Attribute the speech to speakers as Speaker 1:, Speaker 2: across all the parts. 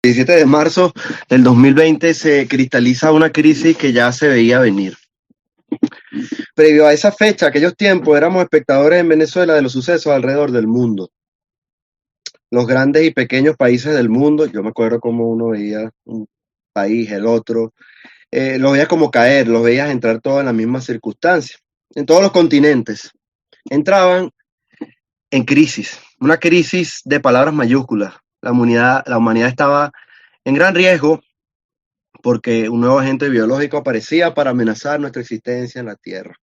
Speaker 1: El 17 de marzo del 2020 se cristaliza una crisis que ya se veía venir. Previo a esa fecha, aquellos tiempos, éramos espectadores en Venezuela de los sucesos alrededor del mundo. Los grandes y pequeños países del mundo, yo me acuerdo cómo uno veía un país, el otro, los veías como caer, los veías entrar todos en las mismas circunstancias. En todos los continentes entraban en crisis, una crisis de palabras mayúsculas. La humanidad estaba en gran riesgo porque un nuevo agente biológico aparecía para amenazar nuestra existencia en la Tierra.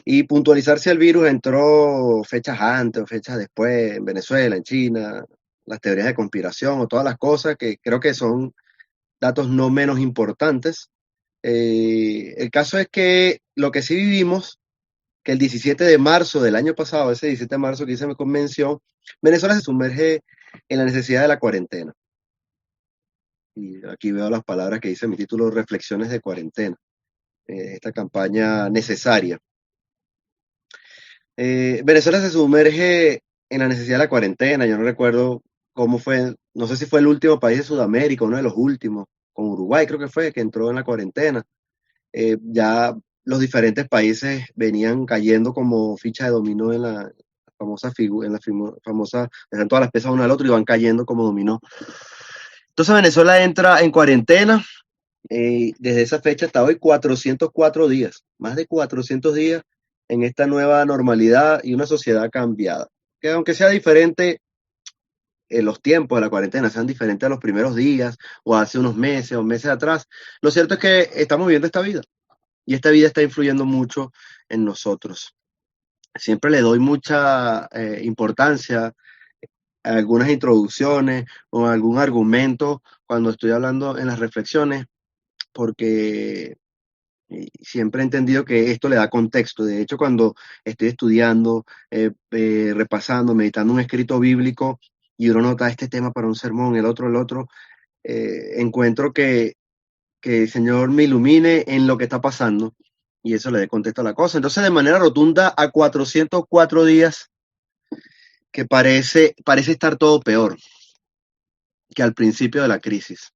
Speaker 1: Y puntualizar si el virus entró fechas antes o fechas después, en Venezuela, en China, las teorías de conspiración o todas las cosas que creo que son datos no menos importantes. El caso es que lo que sí vivimos, que el 17 de marzo del año pasado, ese 17 de marzo que hice mi convención, Venezuela se sumerge en la necesidad de la cuarentena. Y aquí veo las palabras que dice mi título, Reflexiones de cuarentena, esta campaña necesaria. Venezuela se sumerge en la necesidad de la cuarentena. Yo no recuerdo cómo fue, no sé si fue el último país de Sudamérica, uno de los últimos, con Uruguay creo que fue, que entró en la cuarentena. Ya los diferentes países venían cayendo como ficha de dominó en la famosa figura, en la famosa, dejan todas las piezas una al otro y van cayendo como dominó. Entonces Venezuela entra en cuarentena, desde esa fecha hasta hoy, 404 días, más de 400 días en esta nueva normalidad y una sociedad cambiada. Que aunque sea diferente en los tiempos de la cuarentena, sean diferentes a los primeros días o hace unos meses o meses atrás, lo cierto es que estamos viviendo esta vida y esta vida está influyendo mucho en nosotros. Siempre le doy mucha importancia a algunas introducciones o a algún argumento cuando estoy hablando en las reflexiones, porque siempre he entendido que esto le da contexto. De hecho, cuando estoy estudiando, repasando, meditando un escrito bíblico y uno nota este tema para un sermón, el otro, encuentro que el Señor me ilumine en lo que está pasando y eso le dé contexto a la cosa. Entonces, de manera rotunda, a 404 días, que parece estar todo peor que al principio de la crisis.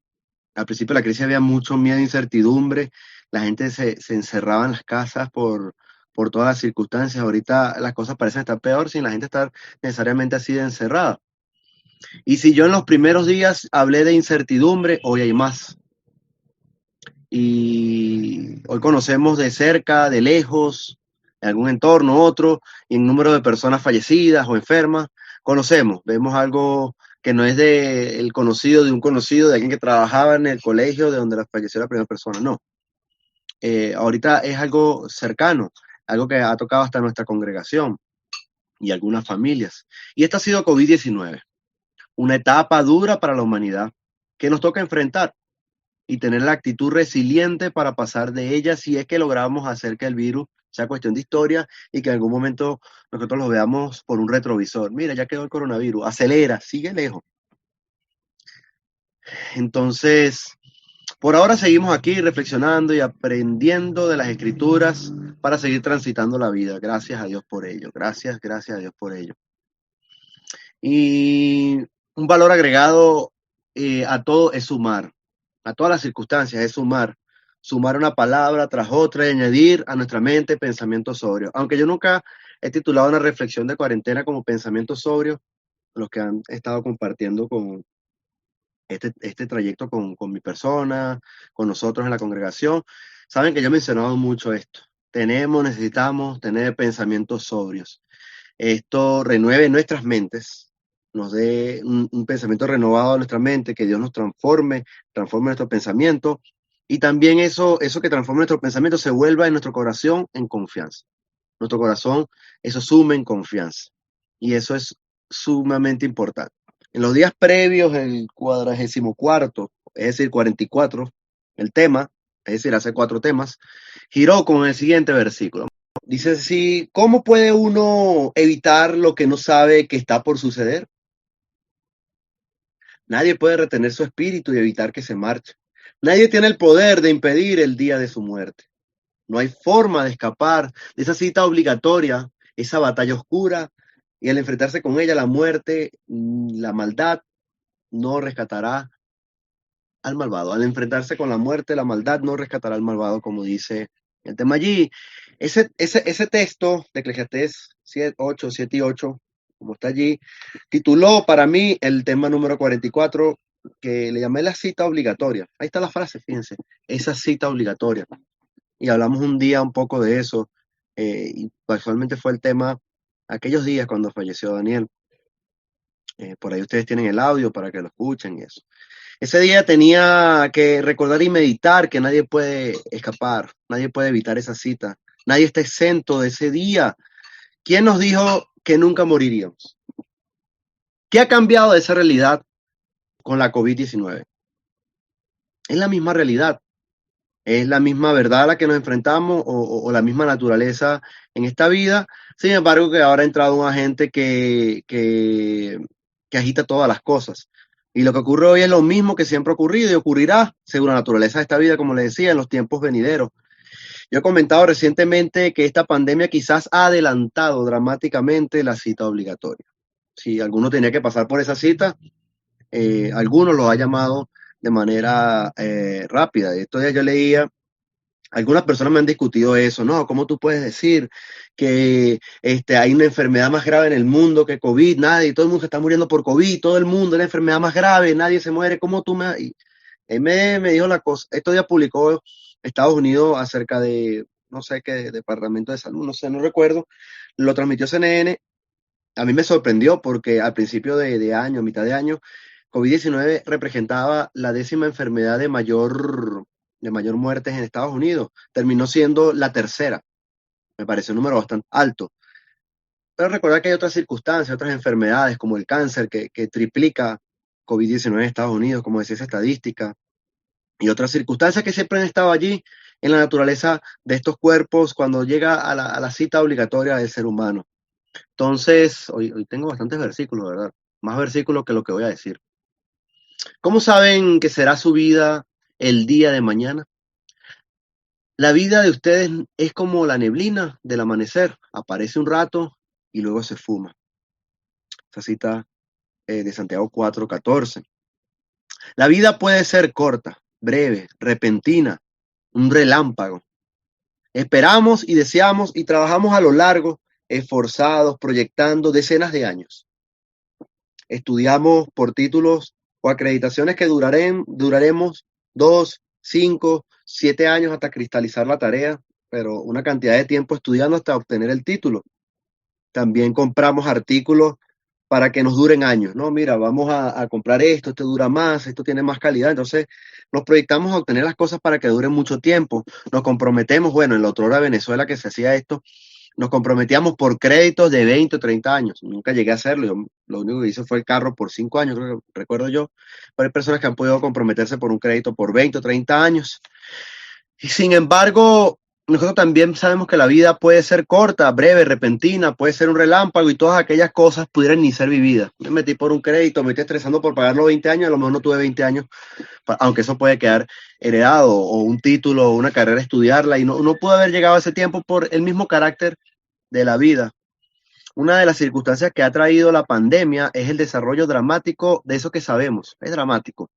Speaker 1: Al principio de la crisis había mucho miedo e incertidumbre, la gente se encerraba en las casas por todas las circunstancias. Ahorita las cosas parecen estar peor sin la gente estar necesariamente así de encerrada. Y si yo en los primeros días hablé de incertidumbre, hoy hay más. Y hoy conocemos de cerca, de lejos, en algún entorno, otro, y en número de personas fallecidas o enfermas. Conocemos, vemos algo que no es del conocido, de un conocido, de alguien que trabajaba en el colegio de donde falleció la primera persona, no. Ahorita es algo cercano, algo que ha tocado hasta nuestra congregación y algunas familias. Y esta ha sido COVID-19, una etapa dura para la humanidad que nos toca enfrentar y tener la actitud resiliente para pasar de ella si es que logramos hacer que el virus sea cuestión de historia y que en algún momento nosotros lo veamos por un retrovisor. Mira, ya quedó el coronavirus, acelera, sigue lejos. Entonces, por ahora seguimos aquí reflexionando y aprendiendo de las escrituras para seguir transitando la vida. Gracias a Dios por ello. Gracias a Dios por ello. Y un valor agregado a todo es sumar. A todas las circunstancias es sumar una palabra tras otra y añadir a nuestra mente pensamientos sobrios. Aunque yo nunca he titulado una reflexión de cuarentena como pensamientos sobrios, los que han estado compartiendo con este trayecto con mi persona, con nosotros en la congregación, saben que yo he mencionado mucho esto. Necesitamos tener pensamientos sobrios. Esto renueve nuestras mentes, nos dé un pensamiento renovado a nuestra mente, que Dios nos transforme nuestro pensamiento, y también eso que transforma nuestro pensamiento se vuelva en nuestro corazón en confianza. Nuestro corazón, eso sume en confianza. Y eso es sumamente importante. En los días previos, el 44º, es decir, 44, el tema, es decir, hace 4 temas, giró con el siguiente versículo. Dice así, ¿cómo puede uno evitar lo que no sabe que está por suceder? Nadie puede retener su espíritu y evitar que se marche. Nadie tiene el poder de impedir el día de su muerte. No hay forma de escapar de esa cita obligatoria, esa batalla oscura, y al enfrentarse con ella, la muerte, la maldad, no rescatará al malvado. Al enfrentarse con la muerte, la maldad no rescatará al malvado, como dice el tema allí. Ese texto de Eclesiastés 7, 8, 7 y 8, como está allí, tituló para mí el tema número 44, que le llamé la cita obligatoria. Ahí está la frase, fíjense, esa cita obligatoria. Y hablamos un día un poco de eso, y casualmente fue el tema aquellos días cuando falleció Daniel. Por ahí ustedes tienen el audio para que lo escuchen y eso. Ese día tenía que recordar y meditar que nadie puede escapar, nadie puede evitar esa cita, nadie está exento de ese día. ¿Quién nos dijo que nunca moriríamos? ¿Qué ha cambiado de esa realidad con la COVID-19? Es la misma realidad, es la misma verdad a la que nos enfrentamos o la misma naturaleza en esta vida. Sin embargo, que ahora ha entrado un agente que agita todas las cosas. Y lo que ocurre hoy es lo mismo que siempre ha ocurrido y ocurrirá, según la naturaleza de esta vida, como les decía, en los tiempos venideros. Yo he comentado recientemente que esta pandemia quizás ha adelantado dramáticamente la cita obligatoria. Si alguno tenía que pasar por esa cita, algunos lo ha llamado de manera rápida. Estos días yo leía, algunas personas me han discutido eso, ¿no? ¿Cómo tú puedes decir que hay una enfermedad más grave en el mundo que COVID? Nadie, todo el mundo se está muriendo por COVID, todo el mundo es la enfermedad más grave, nadie se muere. ¿Cómo tú me...? Y él me dijo la cosa, estos días publicó Estados Unidos acerca de, no sé qué, Departamento de Salud, no sé, no recuerdo, lo transmitió CNN. A mí me sorprendió porque al principio de año, mitad de año, COVID-19 representaba la 10ª enfermedad de mayor muertes en Estados Unidos. Terminó siendo la tercera. Me pareció un número bastante alto. Pero recordar que hay otras circunstancias, otras enfermedades como el cáncer que triplica COVID-19 en Estados Unidos, como decía esa estadística, y otras circunstancias que siempre han estado allí en la naturaleza de estos cuerpos cuando llega a la cita obligatoria del ser humano. Entonces, hoy tengo bastantes versículos, ¿verdad? Más versículos que lo que voy a decir. ¿Cómo saben que será su vida el día de mañana? La vida de ustedes es como la neblina del amanecer. Aparece un rato y luego se fuma. Esa cita de Santiago 4:14. La vida puede ser corta, breve, repentina, un relámpago. Esperamos y deseamos y trabajamos a lo largo, esforzados, proyectando decenas de años. Estudiamos por títulos o acreditaciones que duraremos 2, 5, 7 años hasta cristalizar la tarea, pero una cantidad de tiempo estudiando hasta obtener el título. También compramos artículos para que nos duren años, ¿no? Mira, vamos a comprar esto, esto dura más, esto tiene más calidad. Entonces, nos proyectamos a obtener las cosas para que duren mucho tiempo. Nos comprometemos, bueno, en la otra hora de Venezuela que se hacía esto, nos comprometíamos por créditos de 20 o 30 años. Nunca llegué a hacerlo. Yo, lo único que hice fue el carro por 5 años, creo que recuerdo yo. Pero hay personas que han podido comprometerse por un crédito por 20 o 30 años. Y sin embargo, nosotros también sabemos que la vida puede ser corta, breve, repentina, puede ser un relámpago y todas aquellas cosas pudieran ni ser vividas. Me metí por un crédito, me estoy estresando por pagarlo 20 años, a lo mejor no tuve 20 años, aunque eso puede quedar heredado, o un título, o una carrera, estudiarla, y no pude haber llegado a ese tiempo por el mismo carácter de la vida. Una de las circunstancias que ha traído la pandemia es el desarrollo dramático de eso que sabemos. Es dramático.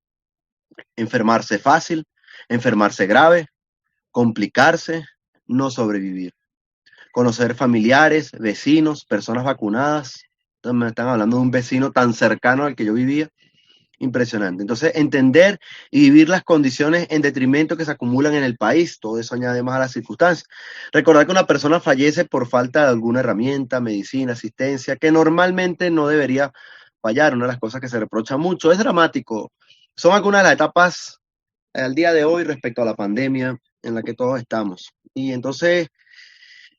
Speaker 1: Enfermarse fácil, enfermarse grave, complicarse, no sobrevivir. Conocer familiares, vecinos, personas vacunadas. Entonces me están hablando de un vecino tan cercano al que yo vivía. Impresionante. Entonces, entender y vivir las condiciones en detrimento que se acumulan en el país, todo eso añade más a las circunstancias. Recordar que una persona fallece por falta de alguna herramienta, medicina, asistencia, que normalmente no debería fallar. Una de las cosas que se reprocha mucho es dramático. Son algunas de las etapas al día de hoy respecto a la pandemia en la que todos estamos. Y entonces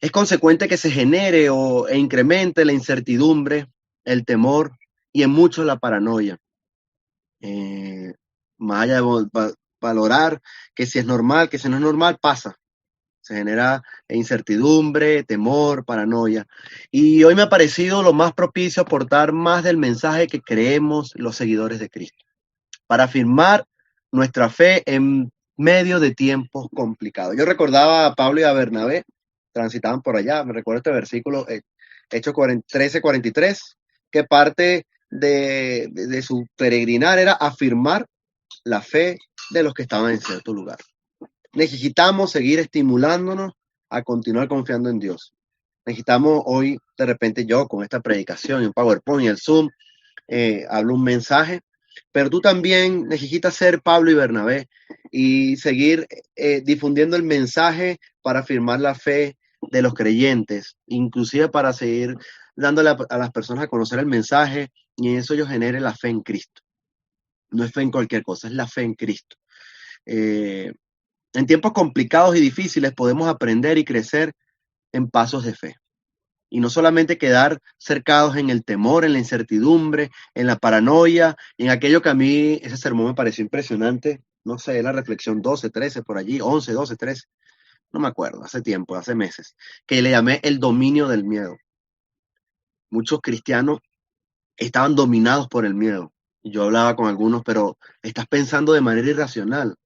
Speaker 1: es consecuente que se genere e incremente la incertidumbre, el temor y en muchos la paranoia. Más allá de valorar que si es normal, que si no es normal, pasa. Se genera incertidumbre, temor, paranoia. Y hoy me ha parecido lo más propicio aportar más del mensaje que creemos los seguidores de Cristo, para afirmar nuestra fe en medio de tiempos complicados. Yo recordaba a Pablo y a Bernabé, transitaban por allá, me recuerdo este versículo, Hechos 13:43, que parte de su peregrinar era afirmar la fe de los que estaban en cierto lugar. Necesitamos seguir estimulándonos a continuar confiando en Dios. Necesitamos hoy, de repente yo con esta predicación, en PowerPoint y el Zoom, hablo un mensaje, pero tú también necesitas ser Pablo y Bernabé y seguir difundiendo el mensaje para afirmar la fe de los creyentes, inclusive para seguir dándole a las personas a conocer el mensaje y en eso ellos generen la fe en Cristo. No es fe en cualquier cosa, es la fe en Cristo. En tiempos complicados y difíciles podemos aprender y crecer en pasos de fe. Y no solamente quedar cercados en el temor, en la incertidumbre, en la paranoia, en aquello que a mí ese sermón me pareció impresionante. No sé, la reflexión 12, 13, por allí, 11, 12, 13, no me acuerdo, hace tiempo, hace meses, que le llamé el dominio del miedo. Muchos cristianos estaban dominados por el miedo. Y yo hablaba con algunos, pero estás pensando de manera irracional.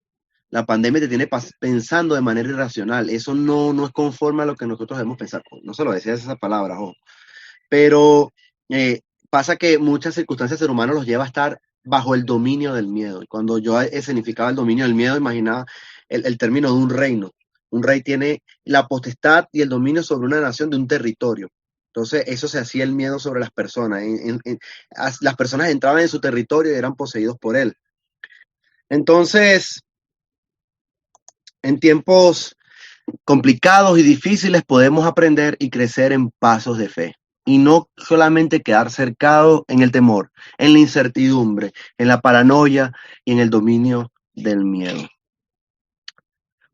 Speaker 1: La pandemia te tiene pensando de manera irracional. Eso no es conforme a lo que nosotros debemos pensar. No se lo decías esas palabras, ojo. Pero pasa que muchas circunstancias el ser humano los lleva a estar bajo el dominio del miedo. Y cuando yo escenificaba el dominio del miedo, imaginaba el término de un reino. Un rey tiene la potestad y el dominio sobre una nación de un territorio. Entonces, eso se hacía el miedo sobre las personas. Las personas entraban en su territorio y eran poseídos por él. Entonces, en tiempos complicados y difíciles podemos aprender y crecer en pasos de fe. Y no solamente quedar cercado en el temor, en la incertidumbre, en la paranoia y en el dominio del miedo.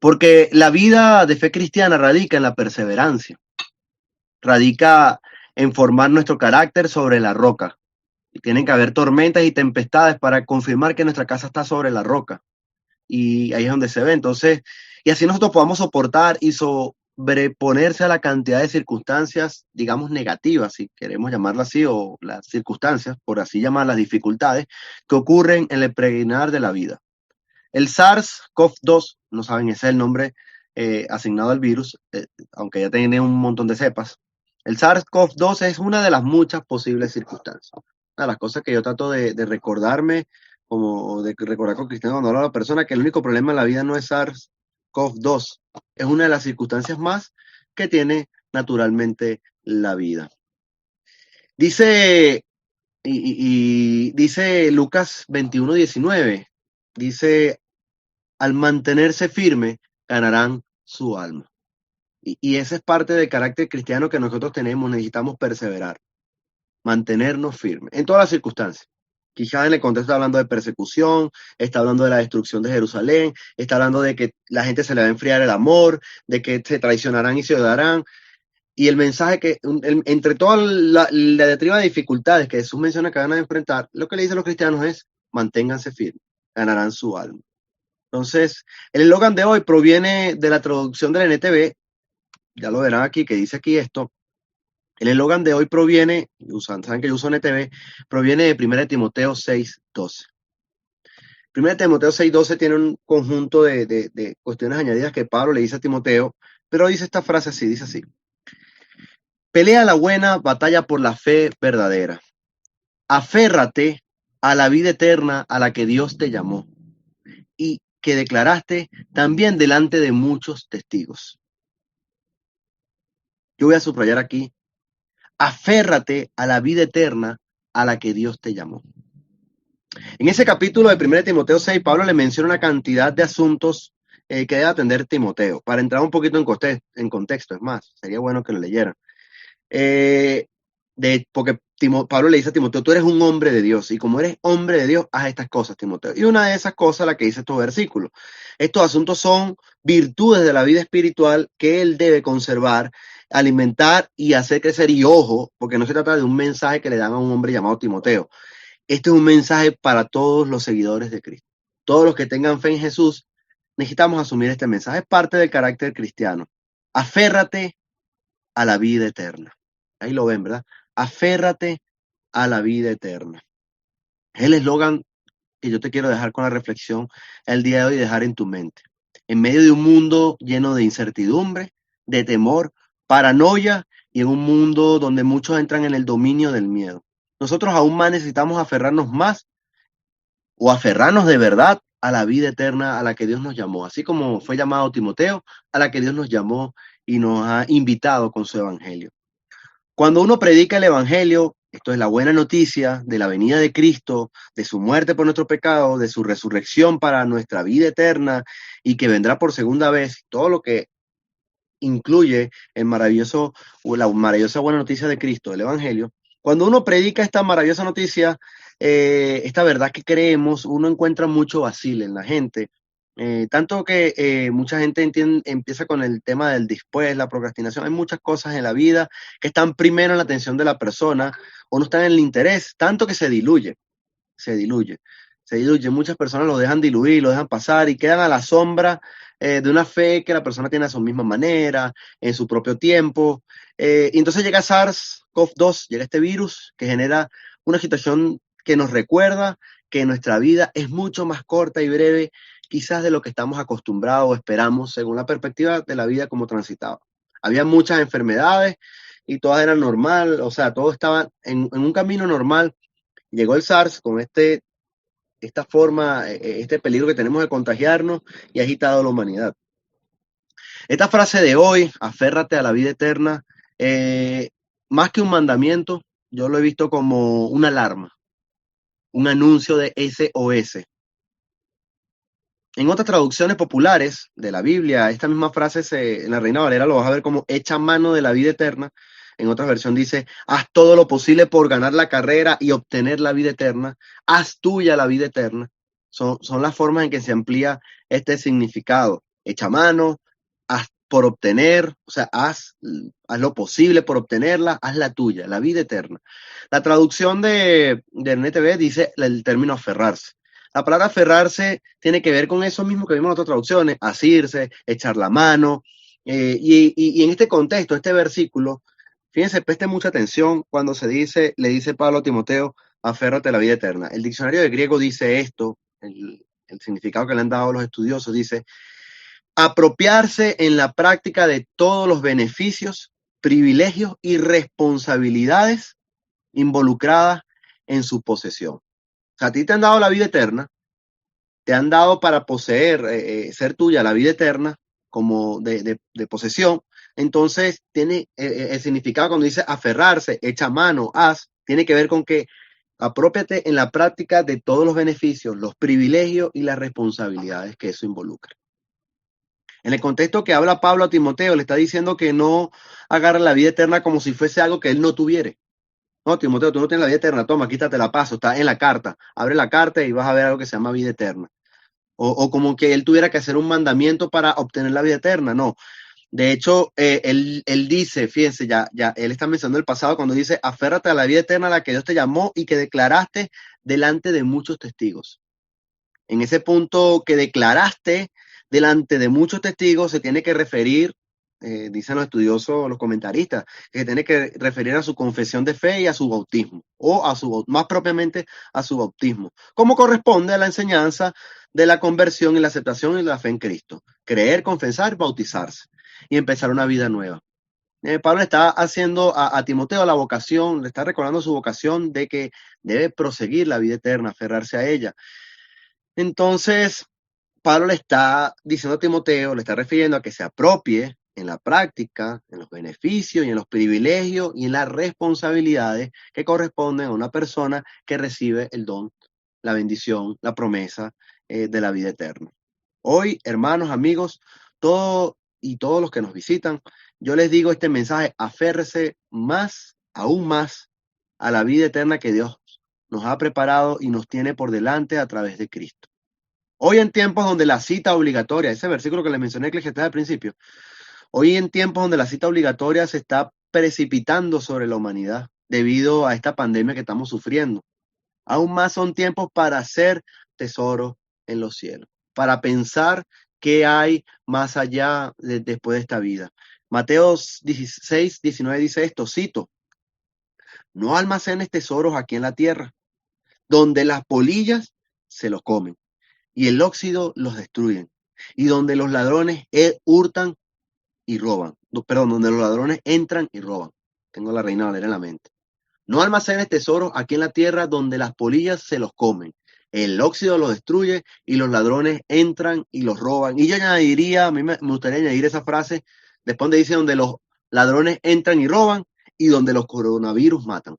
Speaker 1: Porque la vida de fe cristiana radica en la perseverancia, radica en formar nuestro carácter sobre la roca. Y tienen que haber tormentas y tempestades para confirmar que nuestra casa está sobre la roca. Y ahí es donde se ve. Entonces, y así nosotros podamos soportar y sobreponerse a la cantidad de circunstancias, digamos, negativas, si queremos llamarlas así, o las circunstancias, por así llamar las dificultades, que ocurren en el peregrinar de la vida. El SARS-CoV-2, no saben, ese es el nombre asignado al virus, aunque ya tiene un montón de cepas. El SARS-CoV-2 es una de las muchas posibles circunstancias. Una de las cosas que yo trato de recordarme, como de recordar con Cristiano cuando hablo a la persona, que el único problema en la vida no es SARS-CoV-2, es una de las circunstancias más que tiene naturalmente la vida. Dice, dice Lucas 21:19, dice, al mantenerse firme, ganarán su alma. Y esa es parte del carácter cristiano que nosotros tenemos, necesitamos perseverar, mantenernos firmes, en todas las circunstancias. Quizás en el contexto está hablando de persecución, está hablando de la destrucción de Jerusalén, está hablando de que la gente se le va a enfriar el amor, de que se traicionarán y se odiarán. Y el mensaje que, entre toda la diatriba de dificultades que Jesús menciona que van a enfrentar, lo que le dicen los cristianos es, manténganse firmes, ganarán su alma. Entonces, el eslogan de hoy proviene de la traducción del NTV, ya lo verán aquí, que dice aquí esto. El eslogan de hoy proviene, saben que yo uso NTV, proviene de 1 Timoteo 6:12. 1 Timoteo 6:12 tiene un conjunto de cuestiones añadidas que Pablo le dice a Timoteo, pero dice esta frase así, dice así. Pelea la buena batalla por la fe verdadera. Aférrate a la vida eterna a la que Dios te llamó y que declaraste también delante de muchos testigos. Yo voy a subrayar aquí, aférrate a la vida eterna a la que Dios te llamó. En ese capítulo de 1 Timoteo 6, Pablo le menciona una cantidad de asuntos que debe atender Timoteo. Para entrar un poquito en contexto, es más, sería bueno que lo leyeran. Porque Pablo le dice a Timoteo, tú eres un hombre de Dios, y como eres hombre de Dios, haz estas cosas, Timoteo. Y una de esas cosas, la que dice estos versículos. Estos asuntos son virtudes de la vida espiritual que él debe conservar, alimentar y hacer crecer. Y ojo, porque no se trata de un mensaje que le dan a un hombre llamado Timoteo. Este es un mensaje para todos los seguidores de Cristo. Todos los que tengan fe en Jesús, necesitamos asumir este mensaje. Es parte del carácter cristiano. Aférrate a la vida eterna. Ahí lo ven, ¿verdad? Aférrate a la vida eterna. Es el eslogan que yo te quiero dejar con la reflexión el día de hoy, dejar en tu mente. En medio de un mundo lleno de incertidumbre, de temor, paranoia y en un mundo donde muchos entran en el dominio del miedo. nosotros aún más necesitamos aferrarnos más o aferrarnos de verdad a la vida eterna a la que Dios nos llamó, así como fue llamado Timoteo, a la que Dios nos llamó y nos ha invitado con su evangelio. Cuando uno predica el evangelio, esto es la buena noticia de la venida de Cristo, de su muerte por nuestro pecado, de su resurrección para nuestra vida eterna y que vendrá por segunda vez, todo lo que incluye el maravilloso, o la maravillosa buena noticia de Cristo, el Evangelio. Cuando uno predica esta maravillosa noticia, esta verdad que creemos, uno encuentra mucho vacil en la gente. Tanto que mucha gente empieza con el tema del después, la procrastinación. Hay muchas cosas en la vida que están primero en la atención de la persona o no están en el interés, tanto que se diluye, se diluye. Muchas personas lo dejan diluir, lo dejan pasar y quedan a la sombra de una fe que la persona tiene a su misma manera, en su propio tiempo. Y entonces llega SARS-CoV-2, llega este virus que genera una situación que nos recuerda que nuestra vida es mucho más corta y breve, quizás de lo que estamos acostumbrados o esperamos según la perspectiva de la vida como transitaba. Había muchas enfermedades y todas eran normal, o sea, todo estaba en un camino normal. Llegó el SARS con esta forma, este peligro que tenemos de contagiarnos y ha agitado a la humanidad. Esta frase de hoy, aférrate a la vida eterna, más que un mandamiento, yo lo he visto como una alarma, un anuncio de SOS. En otras traducciones populares de la Biblia, esta misma frase en la Reina Valera lo vas a ver como echa mano de la vida eterna. En otra versión dice, haz todo lo posible por ganar la carrera y obtener la vida eterna. Haz tuya la vida eterna. Son las formas en que se amplía este significado. Echa mano, haz por obtener, o sea, haz lo posible por obtenerla, haz la tuya, la vida eterna. La traducción de NTV dice el término aferrarse. La palabra aferrarse tiene que ver con eso mismo que vimos en otras traducciones, asirse, echar la mano. Y en este contexto, este versículo, fíjense, preste mucha atención cuando le dice Pablo a Timoteo, aférrate a la vida eterna. El diccionario de griego dice esto, el significado que le han dado los estudiosos, dice, apropiarse en la práctica de todos los beneficios, privilegios y responsabilidades involucradas en su posesión. O sea, a ti te han dado la vida eterna, te han dado para poseer, ser tuya la vida eterna como de posesión. Entonces, tiene el significado cuando dice aferrarse, echa mano, haz, tiene que ver con que apropiate en la práctica de todos los beneficios, los privilegios y las responsabilidades que eso involucra. En el contexto que habla Pablo a Timoteo, le está diciendo que no agarre la vida eterna como si fuese algo que él no tuviera. No, Timoteo, tú no tienes la vida eterna, toma, quítate la paso, está en la carta. Abre la carta y vas a ver algo que se llama vida eterna. O como que él tuviera que hacer un mandamiento para obtener la vida eterna. No. De hecho, él dice, fíjense, él está mencionando el pasado cuando dice, aférrate a la vida eterna a la que Dios te llamó y que declaraste delante de muchos testigos. En ese punto que declaraste delante de muchos testigos se tiene que referir, dicen los estudiosos, los comentaristas, que se tiene que referir a su confesión de fe y a su bautismo, o más propiamente a su bautismo, como corresponde a la enseñanza de la conversión y la aceptación y la fe en Cristo. Creer, confesar, bautizarse y empezar una vida nueva. Pablo está haciendo a Timoteo la vocación, le está recordando su vocación de que debe proseguir la vida eterna, aferrarse a ella. Entonces, Pablo le está diciendo a Timoteo, le está refiriendo a que se apropie en la práctica, en los beneficios y en los privilegios y en las responsabilidades que corresponden a una persona que recibe el don, la bendición, la promesa de la vida eterna. Hoy, hermanos, amigos, todos los que nos visitan, yo les digo este mensaje, aférrese más, aún más, a la vida eterna que Dios nos ha preparado y nos tiene por delante a través de Cristo. Hoy en tiempos donde la cita obligatoria, ese versículo que les mencioné Eclesiastés al principio, hoy en tiempos donde la cita obligatoria se está precipitando sobre la humanidad debido a esta pandemia que estamos sufriendo. Aún más son tiempos para hacer tesoros en los cielos, para pensar qué hay más allá después de esta vida. Mateo 16, 19 dice esto, cito, no almacenes tesoros aquí en la tierra, donde las polillas se los comen y el óxido los destruyen, y donde los ladrones hurtan y roban. Perdón, donde los ladrones entran y roban. Tengo la Reina Valera en la mente. No almacenes tesoros aquí en la tierra donde las polillas se los comen. El óxido los destruye y los ladrones entran y los roban. Y yo añadiría, a mí me gustaría añadir esa frase, después donde dice donde los ladrones entran y roban y donde los coronavirus matan.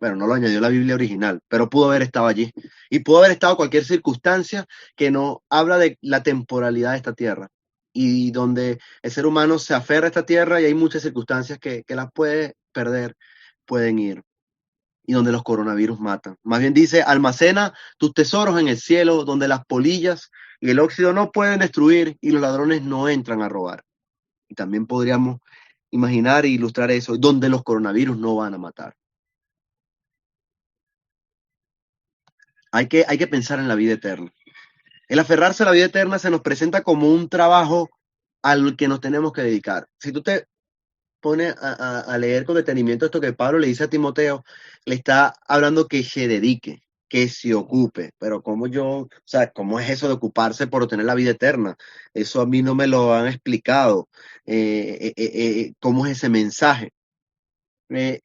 Speaker 1: Bueno, no lo añadió la Biblia original, pero pudo haber estado allí. Y pudo haber estado cualquier circunstancia que nos habla de la temporalidad de esta tierra. Y donde el ser humano se aferra a esta tierra y hay muchas circunstancias que las puede perder, pueden ir. Y donde los coronavirus matan. Más bien dice, almacena tus tesoros en el cielo, donde las polillas y el óxido no pueden destruir y los ladrones no entran a robar. Y también podríamos imaginar e ilustrar eso, donde los coronavirus no van a matar. Hay que pensar en la vida eterna. El aferrarse a la vida eterna se nos presenta como un trabajo al que nos tenemos que dedicar. Si tú te pones a leer con detenimiento esto que Pablo le dice a Timoteo, le está hablando que se dedique, que se ocupe. Pero ¿cómo es eso de ocuparse por obtener la vida eterna? Eso a mí no me lo han explicado. ¿Cómo es ese mensaje? Eh,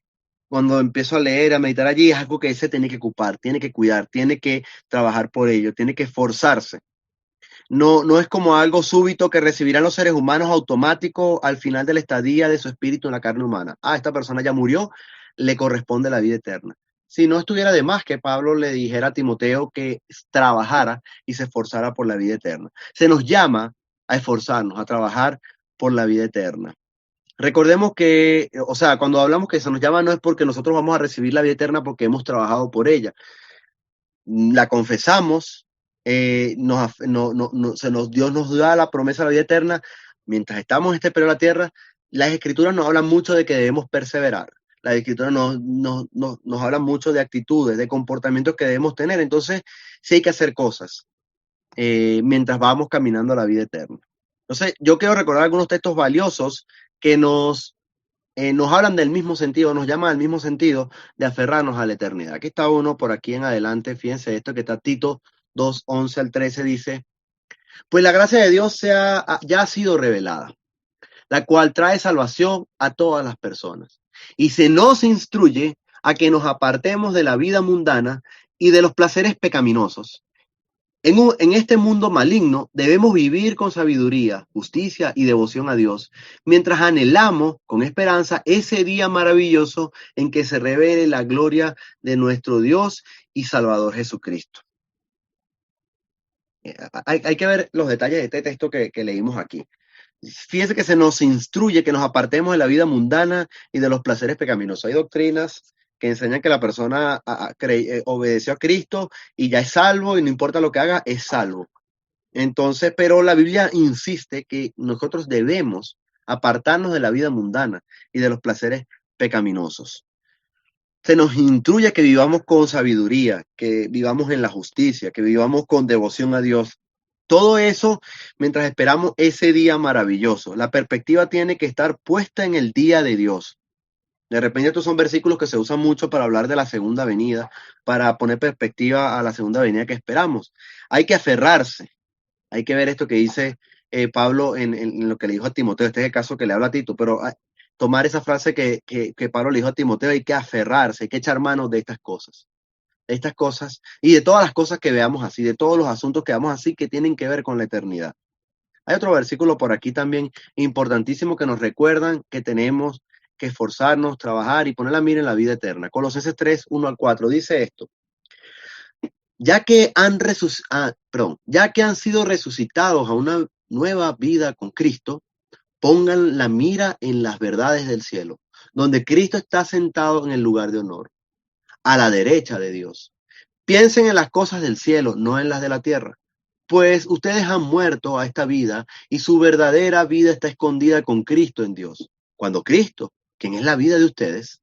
Speaker 1: Cuando empiezo a leer, a meditar allí, es algo que él se tiene que ocupar, tiene que cuidar, tiene que trabajar por ello, tiene que esforzarse. No, no es como algo súbito que recibirán los seres humanos automático al final de la estadía de su espíritu en la carne humana. Ah, esta persona ya murió, le corresponde la vida eterna. Si no estuviera de más que Pablo le dijera a Timoteo que trabajara y se esforzara por la vida eterna. Se nos llama a esforzarnos, a trabajar por la vida eterna. Recordemos que, o sea, cuando hablamos que se nos llama no es porque nosotros vamos a recibir la vida eterna porque hemos trabajado por ella. La confesamos, Dios nos da la promesa de la vida eterna mientras estamos en este periodo de la tierra. Las escrituras nos hablan mucho de que debemos perseverar. Las escrituras nos hablan mucho de actitudes, de comportamientos que debemos tener. Entonces, sí hay que hacer cosas mientras vamos caminando a la vida eterna. Entonces, yo quiero recordar algunos textos valiosos que nos hablan del mismo sentido, nos llaman al mismo sentido de aferrarnos a la eternidad. Aquí está uno por aquí en adelante, fíjense esto que está Tito 2, 11 al 13, dice, pues la gracia de Dios ya ha sido revelada, la cual trae salvación a todas las personas. Y se nos instruye a que nos apartemos de la vida mundana y de los placeres pecaminosos. En este mundo maligno debemos vivir con sabiduría, justicia y devoción a Dios, mientras anhelamos con esperanza ese día maravilloso en que se revele la gloria de nuestro Dios y Salvador Jesucristo. Hay que ver los detalles de este texto que leímos aquí. Fíjense que se nos instruye que nos apartemos de la vida mundana y de los placeres pecaminosos. Hay doctrinas que enseñan que la persona obedeció a Cristo y ya es salvo y no importa lo que haga, es salvo. Entonces, pero la Biblia insiste que nosotros debemos apartarnos de la vida mundana y de los placeres pecaminosos. Se nos instruye que vivamos con sabiduría, que vivamos en la justicia, que vivamos con devoción a Dios. Todo eso mientras esperamos ese día maravilloso. La perspectiva tiene que estar puesta en el día de Dios. De repente estos son versículos que se usan mucho para hablar de la segunda venida, para poner perspectiva a la segunda venida que esperamos. Hay que aferrarse. Hay que ver esto que dice Pablo en lo que le dijo a Timoteo. Este es el caso que le habla a Tito, pero tomar esa frase que Pablo le dijo a Timoteo, hay que aferrarse, hay que echar mano de estas cosas y de todas las cosas que veamos así, de todos los asuntos que veamos así que tienen que ver con la eternidad. Hay otro versículo por aquí también importantísimo que nos recuerdan que tenemos que esforzarnos, trabajar y poner la mira en la vida eterna. Colosenses 3, 1 al 4 dice esto. Ya que han sido resucitados a una nueva vida con Cristo, pongan la mira en las verdades del cielo, donde Cristo está sentado en el lugar de honor, a la derecha de Dios. Piensen en las cosas del cielo, no en las de la tierra, pues ustedes han muerto a esta vida y su verdadera vida está escondida con Cristo en Dios. Cuando Cristo, quien es la vida de ustedes,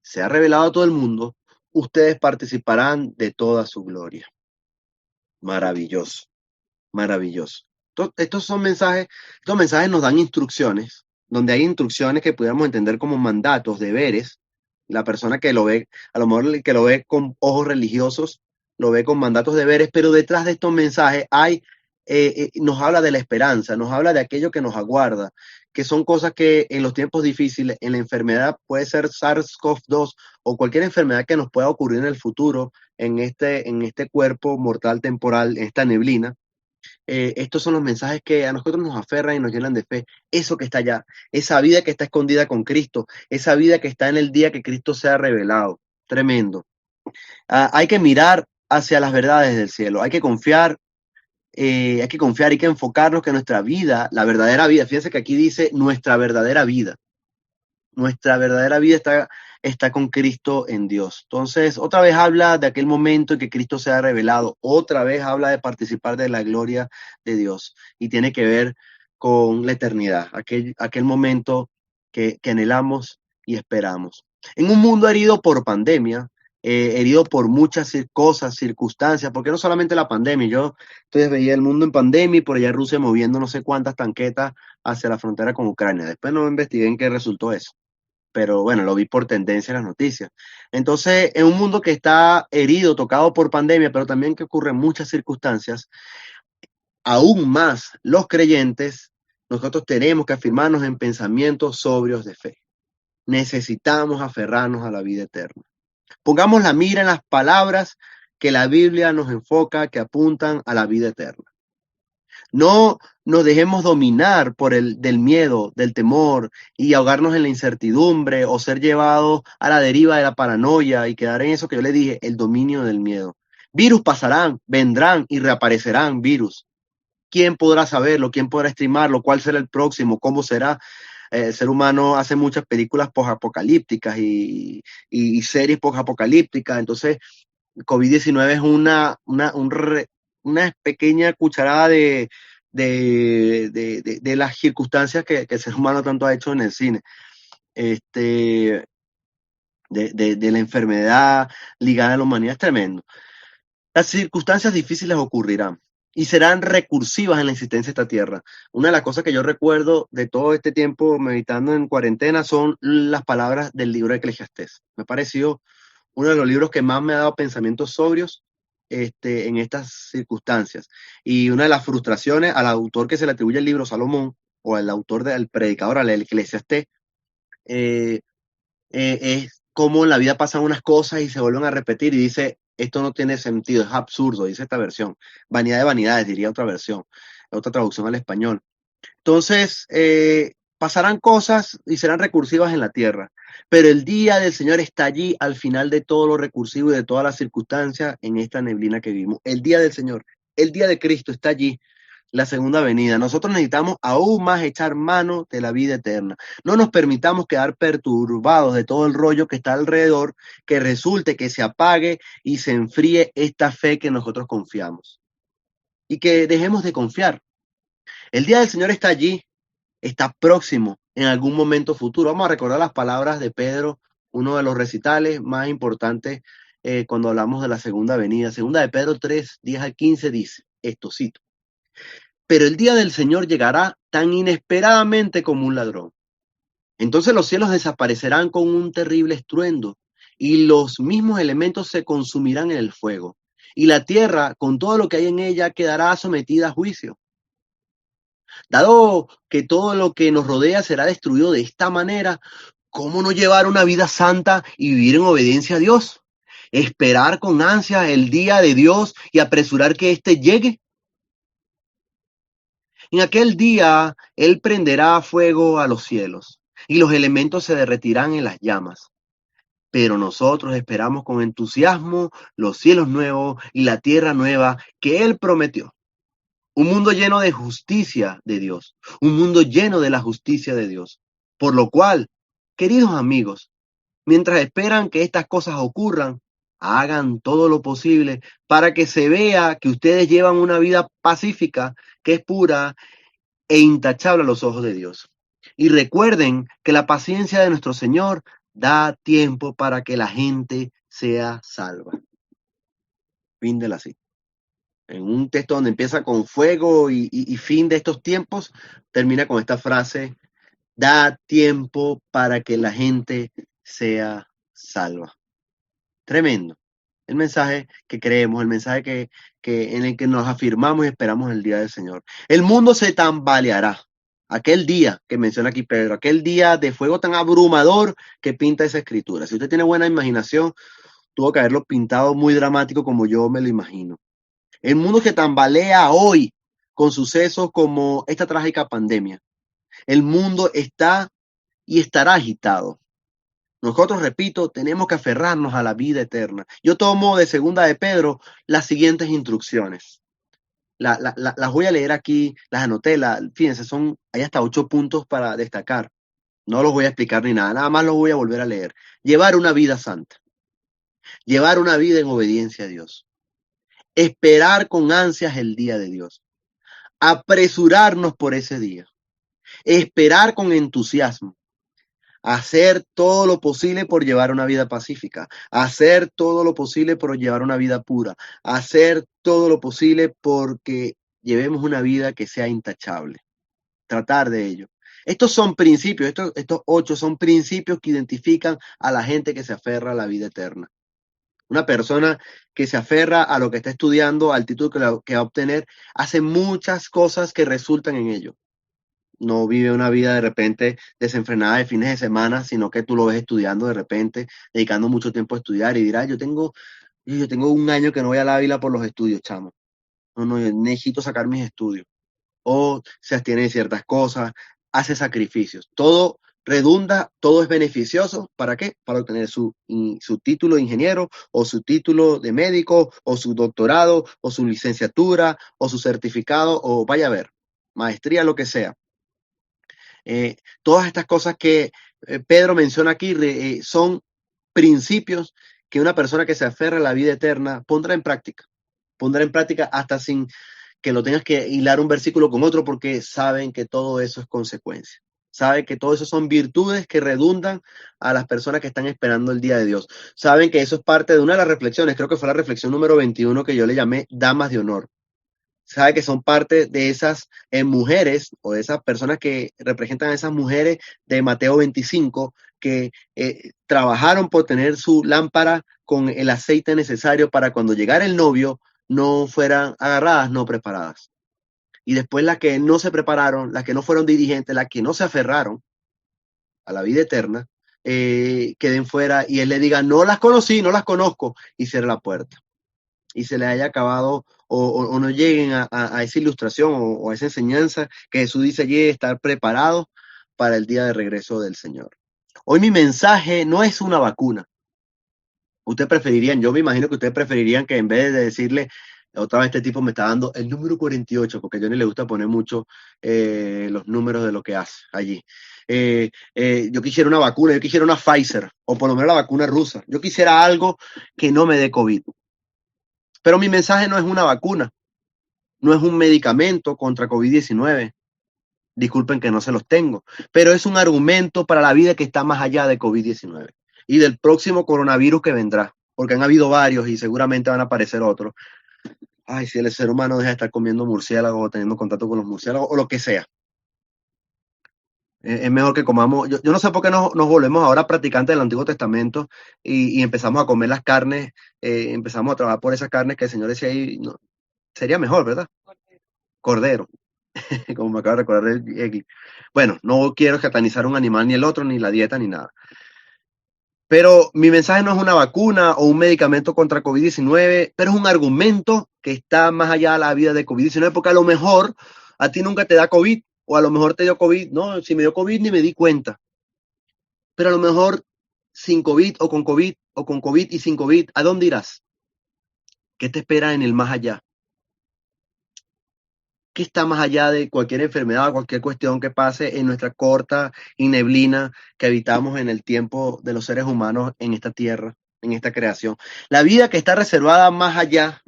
Speaker 1: se ha revelado a todo el mundo, ustedes participarán de toda su gloria. Maravilloso, maravilloso. Estos mensajes nos dan instrucciones, donde hay instrucciones que pudiéramos entender como mandatos, deberes. La persona que lo ve, a lo mejor el que lo ve con ojos religiosos, lo ve con mandatos, deberes, pero detrás de estos mensajes nos habla de la esperanza, nos habla de aquello que nos aguarda, que son cosas que en los tiempos difíciles, en la enfermedad puede ser SARS-CoV-2 o cualquier enfermedad que nos pueda ocurrir en el futuro, en este cuerpo mortal temporal, en esta neblina. Estos son los mensajes que a nosotros nos aferran y nos llenan de fe. Eso que está allá, esa vida que está escondida con Cristo, esa vida que está en el día que Cristo sea revelado. Tremendo. Hay que mirar hacia las verdades del cielo, hay que confiar, hay que enfocarnos que nuestra vida, la verdadera vida, fíjense que aquí dice nuestra verdadera vida está con Cristo en Dios. Entonces, otra vez habla de aquel momento en que Cristo se ha revelado, otra vez habla de participar de la gloria de Dios y tiene que ver con la eternidad, aquel momento que anhelamos y esperamos. En un mundo herido por pandemia, herido por muchas cosas, circunstancias, porque no solamente la pandemia, yo entonces veía el mundo en pandemia y por allá Rusia moviendo no sé cuántas tanquetas hacia la frontera con Ucrania. Después no investigué en qué resultó eso, pero bueno, lo vi por tendencia en las noticias. Entonces, en un mundo que está herido, tocado por pandemia, pero también que ocurren muchas circunstancias, aún más los creyentes, nosotros tenemos que afirmarnos en pensamientos sobrios de fe. Necesitamos aferrarnos a la vida eterna. Pongamos la mira en las palabras que la Biblia nos enfoca, que apuntan a la vida eterna. No nos dejemos dominar del miedo, del temor y ahogarnos en la incertidumbre o ser llevados a la deriva de la paranoia y quedar en eso que yo le dije, el dominio del miedo. Virus pasarán, vendrán y reaparecerán virus. ¿Quién podrá saberlo? ¿Quién podrá estimarlo? ¿Cuál será el próximo? ¿Cómo será? El ser humano hace muchas películas posapocalípticas y series posapocalípticas. Entonces, COVID-19 es una pequeña cucharada de las circunstancias que el ser humano tanto ha hecho en el cine. De la enfermedad ligada a la humanidad es tremendo. Las circunstancias difíciles ocurrirán y serán recursivas en la existencia de esta tierra. Una de las cosas que yo recuerdo de todo este tiempo meditando en cuarentena son las palabras del libro de Eclesiastés. Me pareció uno de los libros que más me ha dado pensamientos sobrios en estas circunstancias. Y una de las frustraciones al autor que se le atribuye el libro, Salomón, o al autor del predicador, al Eclesiastés, eh, es cómo en la vida pasan unas cosas y se vuelven a repetir y dice, esto no tiene sentido, es absurdo, dice esta versión. Vanidad de vanidades, diría otra versión, otra traducción al español. Entonces, pasarán cosas y serán recursivas en la tierra, pero el día del Señor está allí al final de todo lo recursivo y de todas las circunstancias en esta neblina que vivimos. El día del Señor, el día de Cristo está allí, la segunda venida. Nosotros necesitamos aún más echar mano de la vida eterna. No nos permitamos quedar perturbados de todo el rollo que está alrededor, que resulte que se apague y se enfríe esta fe que nosotros confiamos. Y que dejemos de confiar. El día del Señor está allí, está próximo en algún momento futuro. Vamos a recordar las palabras de Pedro, uno de los recitales más importantes cuando hablamos de la segunda venida. Segunda de Pedro 3, 10 al 15 dice, esto cito, pero el día del Señor llegará tan inesperadamente como un ladrón. Entonces los cielos desaparecerán con un terrible estruendo y los mismos elementos se consumirán en el fuego. Y la tierra, con todo lo que hay en ella, quedará sometida a juicio. Dado que todo lo que nos rodea será destruido de esta manera, ¿cómo no llevar una vida santa y vivir en obediencia a Dios? Esperar con ansia el día de Dios y apresurar que éste llegue. En aquel día Él prenderá fuego a los cielos y los elementos se derretirán en las llamas. Pero nosotros esperamos con entusiasmo los cielos nuevos y la tierra nueva que Él prometió. Un mundo lleno de justicia de Dios, un mundo lleno de la justicia de Dios. Por lo cual, queridos amigos, mientras esperan que estas cosas ocurran, hagan todo lo posible para que se vea que ustedes llevan una vida pacífica, que es pura e intachable a los ojos de Dios. Y recuerden que la paciencia de nuestro Señor da tiempo para que la gente sea salva. Fin de la cita. En un texto donde empieza con fuego y fin de estos tiempos, termina con esta frase, da tiempo para que la gente sea salva. Tremendo. El mensaje que creemos, el mensaje en el que nos afirmamos y esperamos el día del Señor. El mundo se tambaleará aquel día que menciona aquí Pedro, aquel día de fuego tan abrumador que pinta esa escritura. Si usted tiene buena imaginación, tuvo que haberlo pintado muy dramático como yo me lo imagino. El mundo que tambalea hoy con sucesos como esta trágica pandemia. El mundo está y estará agitado. Nosotros, repito, tenemos que aferrarnos a la vida eterna. Yo tomo de segunda de Pedro las siguientes instrucciones. Las voy a leer aquí, las anoté, fíjense, hay hasta 8 puntos para destacar. No los voy a explicar ni nada, nada más los voy a volver a leer. Llevar una vida santa, llevar una vida en obediencia a Dios, esperar con ansias el día de Dios, apresurarnos por ese día, esperar con entusiasmo, hacer todo lo posible por llevar una vida pacífica, hacer todo lo posible por llevar una vida pura, hacer todo lo posible porque llevemos una vida que sea intachable, tratar de ello. Estos son principios, estos 8 son principios que identifican a la gente que se aferra a la vida eterna. Una persona que se aferra a lo que está estudiando, al título que va a obtener, hace muchas cosas que resultan en ello. No vive una vida de repente desenfrenada de fines de semana, sino que tú lo ves estudiando de repente, dedicando mucho tiempo a estudiar y dirás, yo tengo un año que no voy a la Ávila por los estudios, chamo. No, no, yo necesito sacar mis estudios. O se abstiene de ciertas cosas, hace sacrificios. Todo redunda, todo es beneficioso. ¿Para qué? Para obtener su título de ingeniero o su título de médico o su doctorado o su licenciatura o su certificado o vaya a ver, maestría, lo que sea. Todas estas cosas que Pedro menciona aquí son principios que una persona que se aferra a la vida eterna pondrá en práctica hasta sin que lo tengas que hilar un versículo con otro porque saben que todo eso es consecuencia. Saben que todo eso son virtudes que redundan a las personas que están esperando el día de Dios. Saben que eso es parte de una de las reflexiones, creo que fue la reflexión número 21 que yo le llamé damas de honor. Sabe que son parte de esas mujeres o de esas personas que representan a esas mujeres de Mateo 25 que trabajaron por tener su lámpara con el aceite necesario para cuando llegara el novio no fueran agarradas, no preparadas. Y después las que no se prepararon, las que no fueron dirigentes, las que no se aferraron a la vida eterna, queden fuera y él le diga, no las conocí, no las conozco, y cierre la puerta y se les haya acabado o no lleguen a esa ilustración o a esa enseñanza que Jesús dice allí, estar preparados para el día de regreso del Señor. Hoy mi mensaje no es una vacuna. Ustedes preferirían, yo me imagino que ustedes preferirían que en vez de decirle, otra vez este tipo me está dando el número 48, porque a Johnny le gusta poner mucho los números de lo que hace allí. Yo quisiera una vacuna, yo quisiera una Pfizer, o por lo menos la vacuna rusa. Yo quisiera algo que no me dé COVID. Pero mi mensaje no es una vacuna, no es un medicamento contra COVID-19. Disculpen que no se los tengo, pero es un argumento para la vida que está más allá de COVID-19 y del próximo coronavirus que vendrá, porque han habido varios y seguramente van a aparecer otros. Ay, si el ser humano deja de estar comiendo murciélagos o teniendo contacto con los murciélagos o lo que sea. Es mejor que comamos. Yo no sé por qué nos volvemos ahora practicantes del Antiguo Testamento y empezamos a comer las carnes, empezamos a trabajar por esas carnes que el Señor decía ahí. No, sería mejor, ¿verdad? Cordero, como me acaba de recordar el. Bueno, no quiero satanizar un animal ni el otro, ni la dieta, ni nada. Pero mi mensaje no es una vacuna o un medicamento contra COVID-19, pero es un argumento que está más allá de la vida de COVID-19, porque a lo mejor a ti nunca te da COVID, o a lo mejor te dio COVID. No, si me dio COVID ni me di cuenta. Pero a lo mejor sin COVID o con COVID, o con COVID y sin COVID, ¿a dónde irás? ¿Qué te espera en el más allá? ¿Qué está más allá de cualquier enfermedad, cualquier cuestión que pase en nuestra corta y neblina que habitamos en el tiempo de los seres humanos en esta tierra, en esta creación? La vida que está reservada más allá,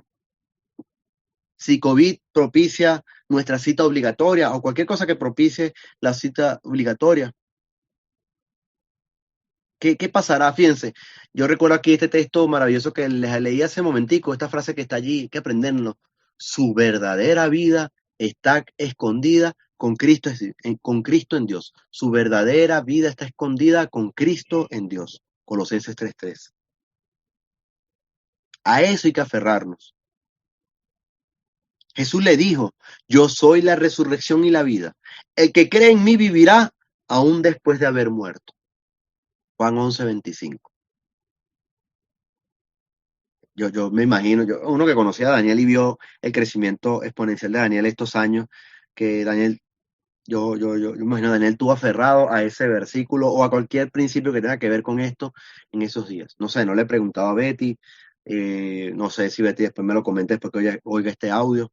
Speaker 1: si COVID propicia nuestra cita obligatoria o cualquier cosa que propicie la cita obligatoria. ¿Qué pasará? Fíjense, yo recuerdo aquí este texto maravilloso que les leí hace un momentico, esta frase que está allí, hay que aprenderlo. Su verdadera vida está escondida con Cristo en Dios. Su verdadera vida está escondida con Cristo en Dios. Colosenses 3:3. A eso hay que aferrarnos. Jesús le dijo, yo soy la resurrección y la vida. El que cree en mí vivirá aún después de haber muerto. Juan 11:25. Yo me imagino, uno que conocía a Daniel y vio el crecimiento exponencial de Daniel estos años, que Daniel, yo imagino a Daniel estuvo aferrado a ese versículo o a cualquier principio que tenga que ver con esto en esos días. No sé, no le he preguntado a Betty, no sé si Betty después me lo comente después que oiga este audio,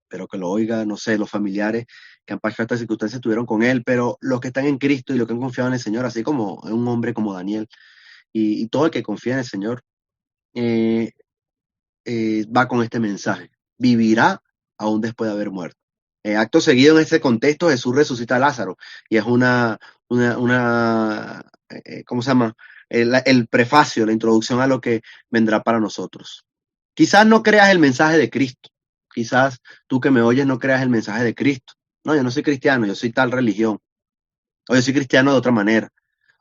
Speaker 1: pero que lo oiga, no sé, los familiares que han pasado estas circunstancias estuvieron con él, pero los que están en Cristo y los que han confiado en el Señor, así como un hombre como Daniel y todo el que confía en el Señor, eh, va con este mensaje. Vivirá aún después de haber muerto. Acto seguido, en este contexto, Jesús resucita a Lázaro y es ¿cómo se llama? El prefacio, la introducción a lo que vendrá para nosotros. Quizás no creas el mensaje de Cristo. Quizás tú que me oyes no creas el mensaje de Cristo. No, yo no soy cristiano, yo soy tal religión. O yo soy cristiano de otra manera.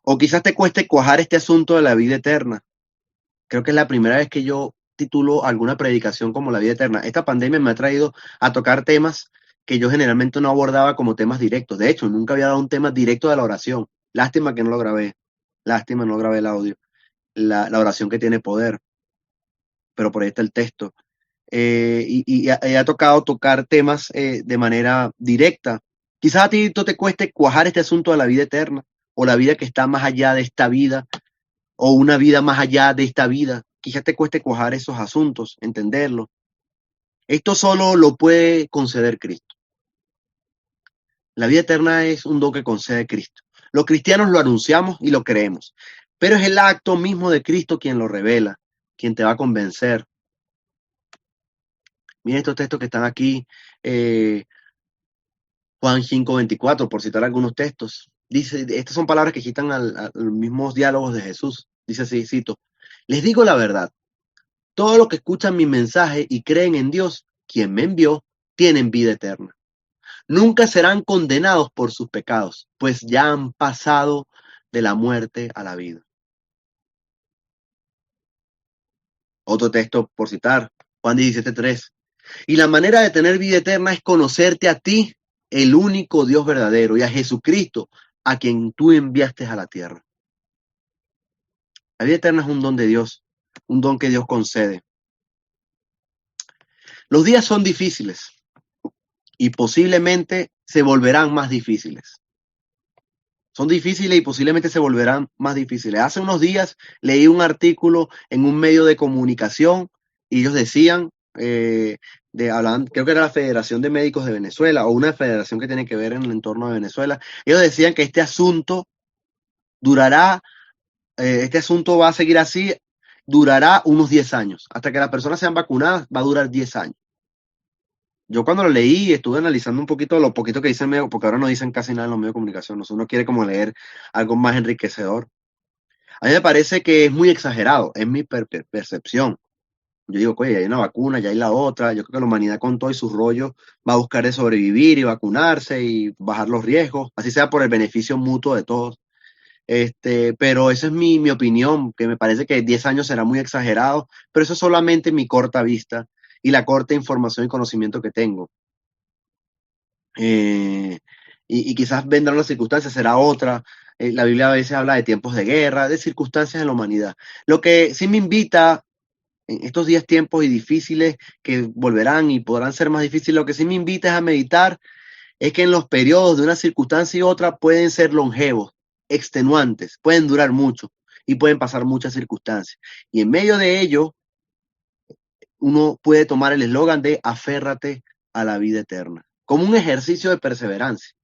Speaker 1: O quizás te cueste cuajar este asunto de la vida eterna. Creo que es la primera vez que yo titulo alguna predicación como la vida eterna. Esta pandemia me ha traído a tocar temas que yo generalmente no abordaba como temas directos. De hecho, nunca había dado un tema directo de la oración. Lástima que no lo grabé. Lástima, no grabé el audio. La oración que tiene poder. Pero por ahí está el texto. Y ha tocado tocar temas de manera directa. Quizás a ti no te cueste cuajar este asunto de la vida eterna o la vida que está más allá de esta vida o una vida más allá de esta vida. Quizás te cueste cuajar esos asuntos, entenderlo. Esto solo lo puede conceder Cristo. La vida eterna es un don que concede Cristo. Los cristianos lo anunciamos y lo creemos, pero es el acto mismo de Cristo quien lo revela, quien te va a convencer. Miren estos textos que están aquí, Juan 5:24, por citar algunos textos. Dice, estas son palabras que citan a los mismos diálogos de Jesús. Dice así, cito, les digo la verdad. Todos los que escuchan mi mensaje y creen en Dios, quien me envió, tienen vida eterna. Nunca serán condenados por sus pecados, pues ya han pasado de la muerte a la vida. Otro texto por citar, Juan 17:3. Y la manera de tener vida eterna es conocerte a ti, el único Dios verdadero, y a Jesucristo, a quien tú enviaste a la tierra. La vida eterna es un don de Dios, un don que Dios concede. Los días son difíciles y posiblemente se volverán más difíciles. Son difíciles y posiblemente se volverán más difíciles. Hace unos días leí un artículo en un medio de comunicación y ellos decían, creo que era la Federación de Médicos de Venezuela o una federación que tiene que ver en el entorno de Venezuela, ellos decían que este asunto durará, este asunto va a seguir así, durará unos 10 años. Hasta que las personas sean vacunadas va a durar 10 años. Yo cuando lo leí estuve analizando un poquito lo poquito que dicen medio, porque ahora no dicen casi nada en los medios de comunicación, ¿no? Uno quiere como leer algo más enriquecedor. A mí me parece que es muy exagerado, es mi percepción. Yo digo, oye, ya hay una vacuna, ya hay la otra, yo creo que la humanidad con todo y sus rollos va a buscar de sobrevivir y vacunarse y bajar los riesgos, así sea por el beneficio mutuo de todos. Pero esa es mi opinión, que me parece que 10 años será muy exagerado, pero eso es solamente mi corta vista y la corta información y conocimiento que tengo. Y quizás vendrán las circunstancias, será otra. La Biblia a veces habla de tiempos de guerra, de circunstancias en la humanidad. Lo que sí me invita en estos 10 tiempos y difíciles que volverán y podrán ser más difíciles, lo que sí me invita es a meditar, es que en los periodos de una circunstancia y otra pueden ser longevos, extenuantes, pueden durar mucho y pueden pasar muchas circunstancias. Y en medio de ello, uno puede tomar el eslogan de aférrate a la vida eterna, como un ejercicio de perseverancia,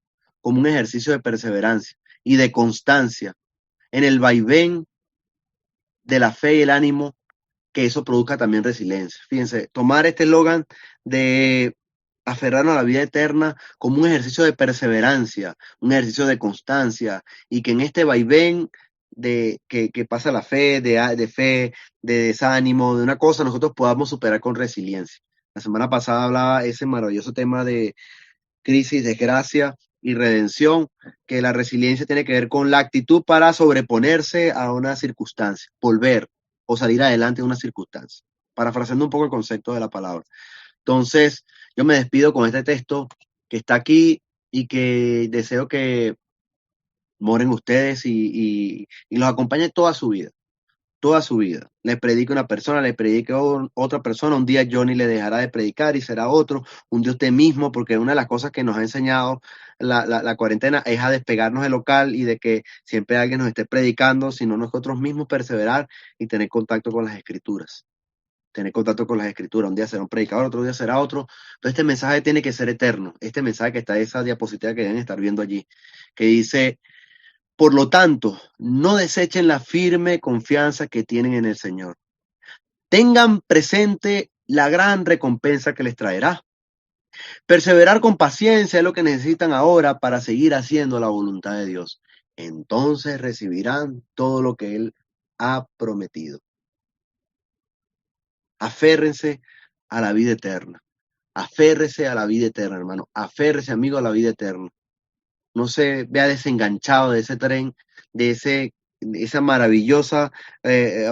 Speaker 1: como un ejercicio de perseverancia y de constancia en el vaivén de la fe y el ánimo, que eso produzca también resiliencia. Fíjense, tomar este eslogan de aferrarnos a la vida eterna como un ejercicio de perseverancia, un ejercicio de constancia, y que en este vaivén de que pasa la fe, de fe, de desánimo, de una cosa, nosotros podamos superar con resiliencia. La semana pasada hablaba ese maravilloso tema de crisis, desgracia y redención, que la resiliencia tiene que ver con la actitud para sobreponerse a una circunstancia, volver o salir adelante en una circunstancia, parafraseando un poco el concepto de la palabra. Entonces, yo me despido con este texto que está aquí y que deseo que moren ustedes y los acompañe toda su vida. Toda su vida. Le predique una persona, le predique otra persona. Un día Johnny le dejará de predicar y será otro. Un día usted mismo, porque una de las cosas que nos ha enseñado la cuarentena es a despegarnos del local y de que siempre alguien nos esté predicando, sino nosotros mismos perseverar y tener contacto con las escrituras. Tener contacto con las escrituras. Un día será un predicador, otro día será otro. Pero este mensaje tiene que ser eterno. Este mensaje que está en esa diapositiva que deben estar viendo allí, que dice: por lo tanto, no desechen la firme confianza que tienen en el Señor. Tengan presente la gran recompensa que les traerá. Perseverar con paciencia es lo que necesitan ahora para seguir haciendo la voluntad de Dios. Entonces recibirán todo lo que Él ha prometido. Aférrense a la vida eterna. Aférrese a la vida eterna, hermano. Aférrese, amigo, a la vida eterna. No se vea desenganchado de ese tren, de esa maravillosa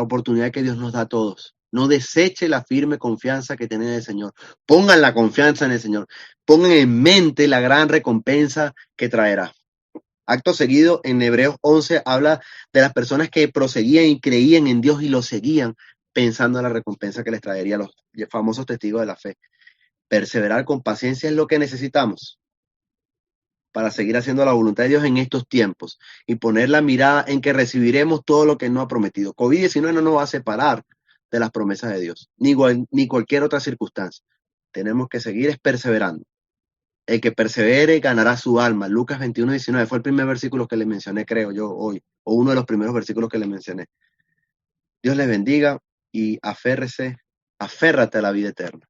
Speaker 1: oportunidad que Dios nos da a todos. No deseche la firme confianza que tiene en el Señor. Pongan la confianza en el Señor. Pongan en mente la gran recompensa que traerá. Acto seguido, en Hebreos 11 habla de las personas que proseguían y creían en Dios y lo seguían pensando en la recompensa que les traería, los famosos testigos de la fe. Perseverar con paciencia es lo que necesitamos para seguir haciendo la voluntad de Dios en estos tiempos y poner la mirada en que recibiremos todo lo que nos ha prometido. COVID-19 no nos va a separar de las promesas de Dios, ni cualquier otra circunstancia. Tenemos que seguir perseverando. El que persevere ganará su alma. Lucas 21:19 fue el primer versículo que le mencioné, creo yo, hoy, o uno de los primeros versículos que le mencioné. Dios les bendiga y aférrate a la vida eterna.